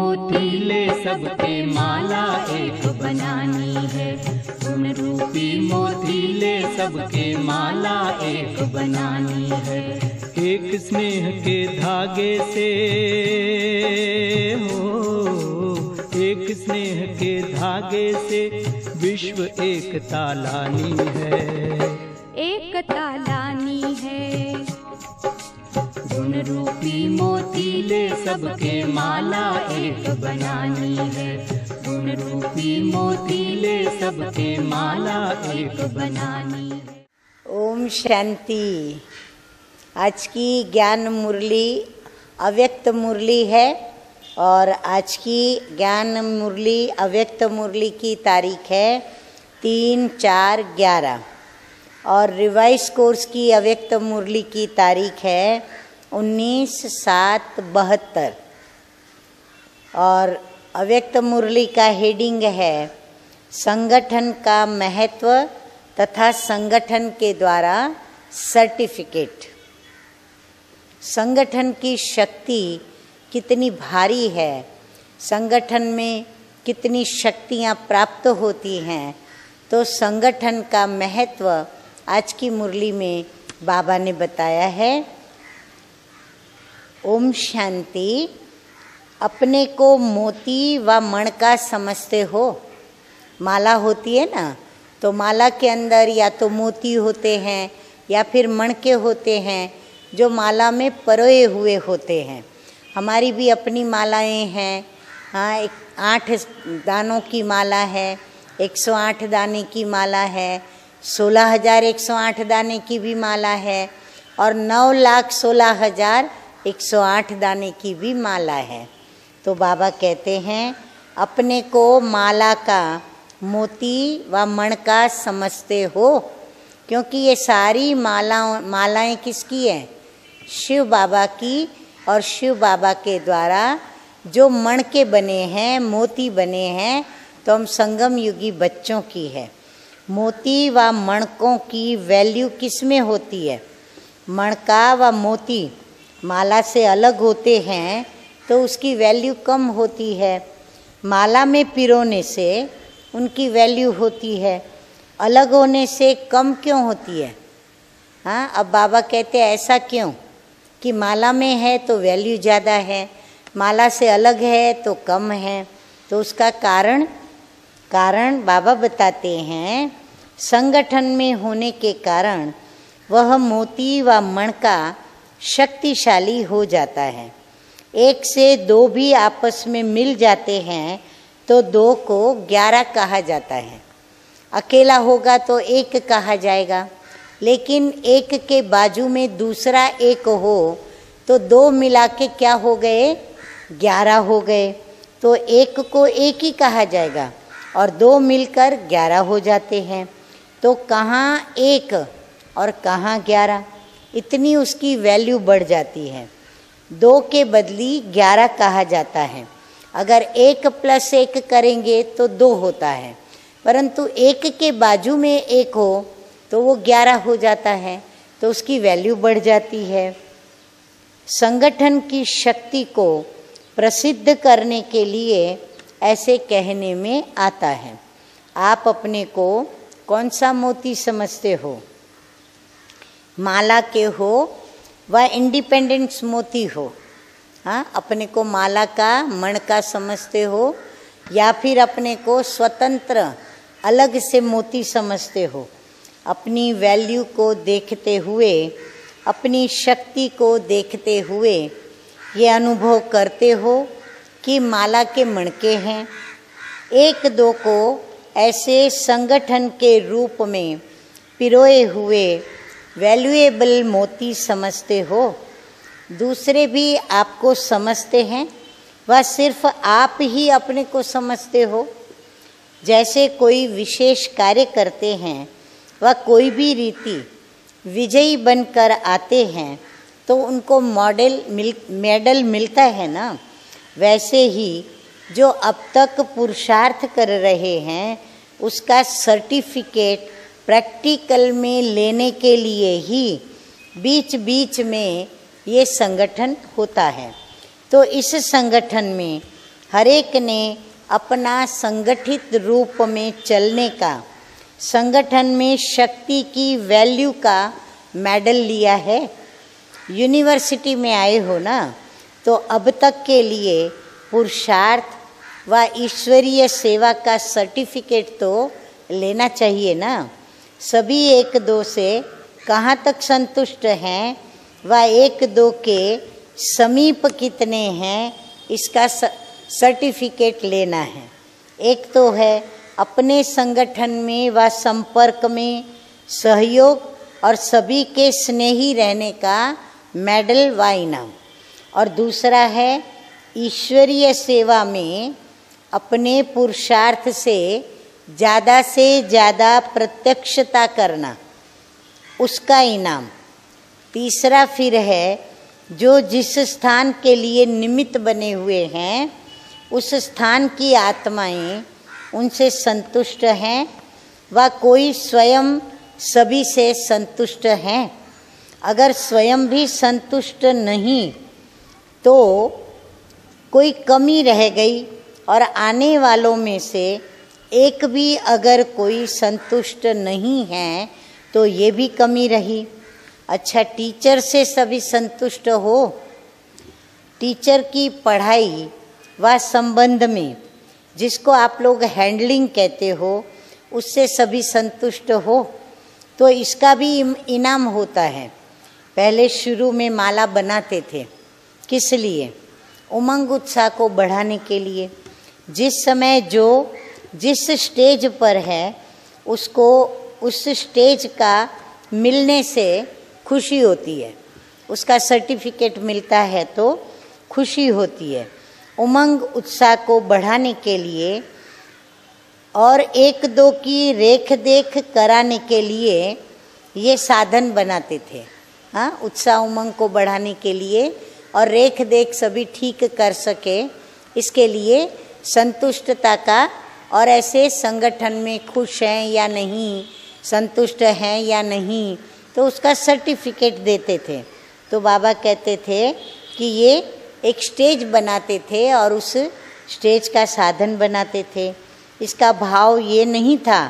मोतीले सबके माला एक बनानी है। गुण रूपी मोतीले सबके माला एक बनानी है। एक स्नेह के धागे से हो, एक स्नेह के धागे से विश्व एक तालानी है। एक तालानी है। गुण रूपी मोतीले सबके माला एक बनानी है। गुण रूपी मोतीले सबके माला एक बनानी है। ओम शांति। आज की ज्ञान मुरली अव्यक्त मुरली है और आज की ज्ञान मुरली अव्यक्त मुरली की तारीख है 3/4/11 और रिवाइज कोर्स की अव्यक्त मुरली की तारीख है 19/7/72 और अव्यक्त मुरली का हेडिंग है संगठन का महत्व तथा संगठन के द्वारा सर्टिफिकेट। संगठन की शक्ति कितनी भारी है, संगठन में कितनी शक्तियाँ प्राप्त होती हैं, तो संगठन का महत्व आज की मुरली में बाबा ने बताया है। ओम शांति। अपने को मोती व मणका समझते हो। माला होती है ना, तो माला के अंदर या तो मोती होते हैं या फिर मणके होते हैं जो माला में परोए हुए होते हैं। हमारी भी अपनी मालाएं हैं। हाँ, 8 दानों की माला है, 108 दाने की माला है, 16,108 दाने की भी माला है और 9,16,108 दाने की भी माला है। तो बाबा कहते हैं अपने को माला का मोती व मणका समझते हो, क्योंकि ये सारी मालाएं किसकी हैं? शिव बाबा की। और शिव बाबा के द्वारा जो मणके बने हैं, मोती बने हैं, तो हम संगम युगी बच्चों की है। मोती व मणकों की वैल्यू किस में होती है? मणका व मोती माला से अलग होते हैं तो उसकी वैल्यू कम होती है। माला में पिरोने से उनकी वैल्यू होती है, अलग होने से कम क्यों होती है? हाँ, अब बाबा कहते हैं ऐसा क्यों कि माला में है तो वैल्यू ज़्यादा है, माला से अलग है तो कम है। तो उसका कारण बाबा बताते हैं संगठन में होने के कारण वह मोती व मणका शक्तिशाली हो जाता है। 1 से 2 भी आपस में मिल जाते हैं तो 2 को 11 कहा जाता है। अकेला होगा तो 1 कहा जाएगा, लेकिन 1 के बाजू में दूसरा 1 हो तो 2 मिला के क्या हो गए? 11 हो गए। तो 1 को 1 ही कहा जाएगा और 2 मिलकर 11 हो जाते हैं। तो कहाँ 1 और कहाँ 11, इतनी उसकी वैल्यू बढ़ जाती है। 2 के बदली 11 कहा जाता है। अगर 1 + 1 करेंगे तो 2 होता है, परंतु 1 के बाजू में 1 हो तो वो 11 हो जाता है, तो उसकी वैल्यू बढ़ जाती है। संगठन की शक्ति को प्रसिद्ध करने के लिए ऐसे कहने में आता है। आप अपने को कौन सा मोती समझते हो? माला के हो व इंडिपेंडेंस मोती हो? हाँ, अपने को माला का मणका समझते हो या फिर अपने को स्वतंत्र अलग से मोती समझते हो? अपनी वैल्यू को देखते हुए, अपनी शक्ति को देखते हुए ये अनुभव करते हो कि माला के मणके हैं। 1-2 को ऐसे संगठन के रूप में पिरोए हुए वैल्यूएबल मोती समझते हो। दूसरे भी आपको समझते हैं, वह सिर्फ आप ही अपने को समझते हो। जैसे कोई विशेष कार्य करते हैं वह कोई भी रीति विजयी बनकर आते हैं तो उनको मेडल मिलता है ना, वैसे ही जो अब तक पुरुषार्थ कर रहे हैं उसका सर्टिफिकेट प्रैक्टिकल में लेने के लिए ही बीच बीच में ये संगठन होता है। तो इस संगठन में हर एक ने अपना संगठित रूप में चलने का, संगठन में शक्ति की वैल्यू का मेडल लिया है। यूनिवर्सिटी में आए हो ना, तो अब तक के लिए पुरुषार्थ व ईश्वरीय सेवा का सर्टिफिकेट तो लेना चाहिए ना। सभी एक दो से कहाँ तक संतुष्ट हैं व एक दो के समीप कितने हैं, इसका सर्टिफिकेट लेना है। एक तो है अपने संगठन में व संपर्क में सहयोग और सभी के स्नेही रहने का मेडल व इनाम, और दूसरा है ईश्वरीय सेवा में अपने पुरुषार्थ से ज़्यादा प्रत्यक्षता करना, उसका इनाम। तीसरा फिर है जो जिस स्थान के लिए निमित्त बने हुए हैं उस स्थान की आत्माएं उनसे संतुष्ट हैं व कोई स्वयं सभी से संतुष्ट हैं। अगर स्वयं भी संतुष्ट नहीं तो कोई कमी रह गई, और आने वालों में से एक भी अगर कोई संतुष्ट नहीं है तो ये भी कमी रही। अच्छा, टीचर से सभी संतुष्ट हो, टीचर की पढ़ाई व संबंध में जिसको आप लोग हैंडलिंग कहते हो उससे सभी संतुष्ट हो तो इसका भी इनाम होता है। पहले शुरू में माला बनाते थे, किस लिए? उमंग उत्साह को बढ़ाने के लिए। जिस समय जो जिस स्टेज पर है उसको उस स्टेज का मिलने से खुशी होती है, उसका सर्टिफिकेट मिलता है तो खुशी होती है। उमंग उत्साह को बढ़ाने के लिए और एक दो की रेख देख कराने के लिए ये साधन बनाते थे। हाँ, उत्साह उमंग को बढ़ाने के लिए और रेख देख सभी ठीक कर सके, इसके लिए संतुष्टता का, और ऐसे संगठन में खुश हैं या नहीं, संतुष्ट हैं या नहीं, तो उसका सर्टिफिकेट देते थे। तो बाबा कहते थे कि ये एक स्टेज बनाते थे और उस स्टेज का साधन बनाते थे। इसका भाव ये नहीं था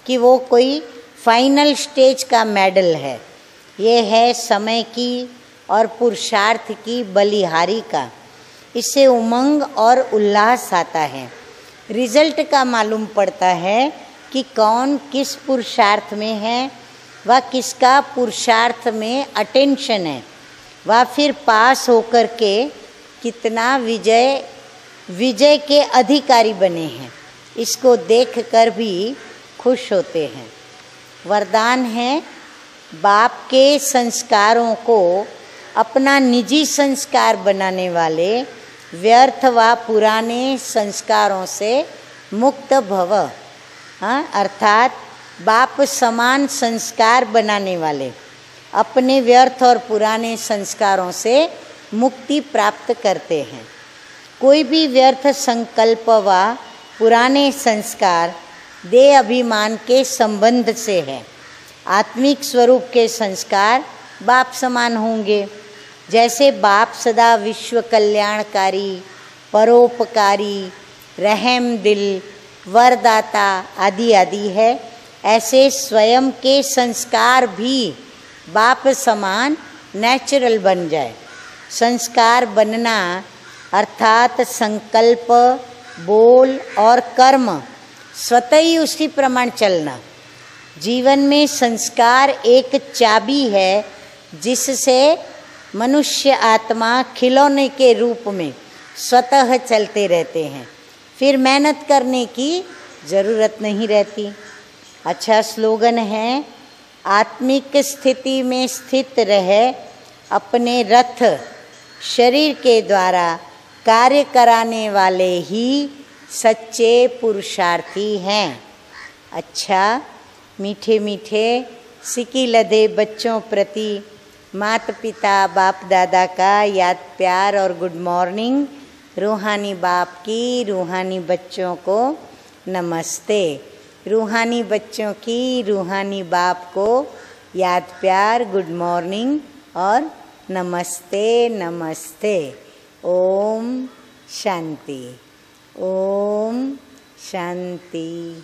कि वो कोई फाइनल स्टेज का मेडल है, ये है समय की और पुरुषार्थ की बलिहारी का। इससे उमंग और उल्लास आता है। रिजल्ट का मालूम पड़ता है कि कौन किस पुरुषार्थ में है व किसका पुरुषार्थ में अटेंशन है, व फिर पास होकर के कितना विजय के अधिकारी बने हैं, इसको देखकर भी खुश होते हैं। वरदान है बाप के संस्कारों को अपना निजी संस्कार बनाने वाले व्यर्थ व पुराने संस्कारों से मुक्त भव। हाँ, अर्थात बाप समान संस्कार बनाने वाले अपने व्यर्थ और पुराने संस्कारों से मुक्ति प्राप्त करते हैं। कोई भी व्यर्थ संकल्प व पुराने संस्कार देह अभिमान के संबंध से है। आत्मिक स्वरूप के संस्कार बाप समान होंगे। जैसे बाप सदा विश्व कल्याणकारी, परोपकारी, रहम दिल, वरदाता आदि आदि है, ऐसे स्वयं के संस्कार भी बाप समान नेचुरल बन जाए। संस्कार बनना अर्थात संकल्प, बोल और कर्म स्वतः ही उसी प्रमाण चलना। जीवन में संस्कार एक चाबी है जिससे मनुष्य आत्मा खिलौने के रूप में स्वतः चलते रहते हैं, फिर मेहनत करने की ज़रूरत नहीं रहती। अच्छा स्लोगन है, आत्मिक स्थिति में स्थित रहे अपने रथ शरीर के द्वारा कार्य कराने वाले ही सच्चे पुरुषार्थी हैं। अच्छा, मीठे मीठे सिकी लदे बच्चों प्रति माता पिता बाप दादा का याद प्यार और गुड मॉर्निंग। रूहानी बाप की रूहानी बच्चों को नमस्ते। रूहानी बच्चों की रूहानी बाप को याद प्यार, गुड मॉर्निंग और नमस्ते नमस्ते। ओम शांति। ओम शांति।